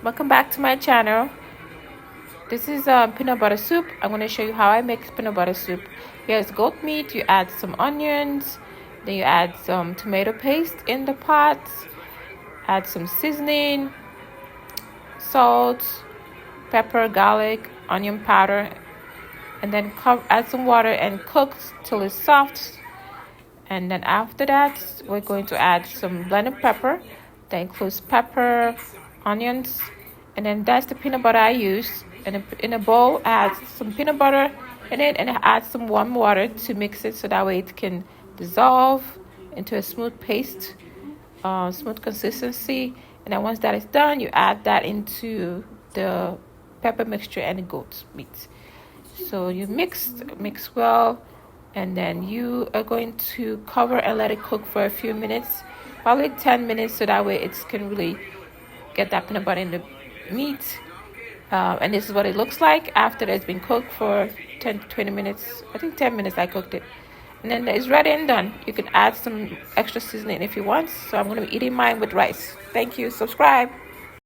Welcome back to my channel. This is peanut butter soup. I'm going to show you how I make peanut butter soup. Here's goat meat. You add some onions, then you add some tomato paste in the pot, add some seasoning, salt, pepper, garlic, onion powder, and then add some water and cook till it's soft. And then after that, we're going to add some blended pepper. That includes pepper, onions, and then that's the peanut butter I use. And in a bowl, I add some peanut butter in it, and I add some warm water to mix it so that way it can dissolve into a smooth paste, smooth consistency. And then once that is done, you add that into the pepper mixture and the goat meat. So you mix well, and then you are going to cover and let it cook for a few minutes, probably 10 minutes, so that way it can really get that peanut butter in the meat. And this is what it looks like after it's been cooked for 10 to 20 minutes. I think 10 minutes I cooked it. And then it's ready and done. You can add some extra seasoning if you want. So I'm going to be eating mine with rice. Thank you. Subscribe.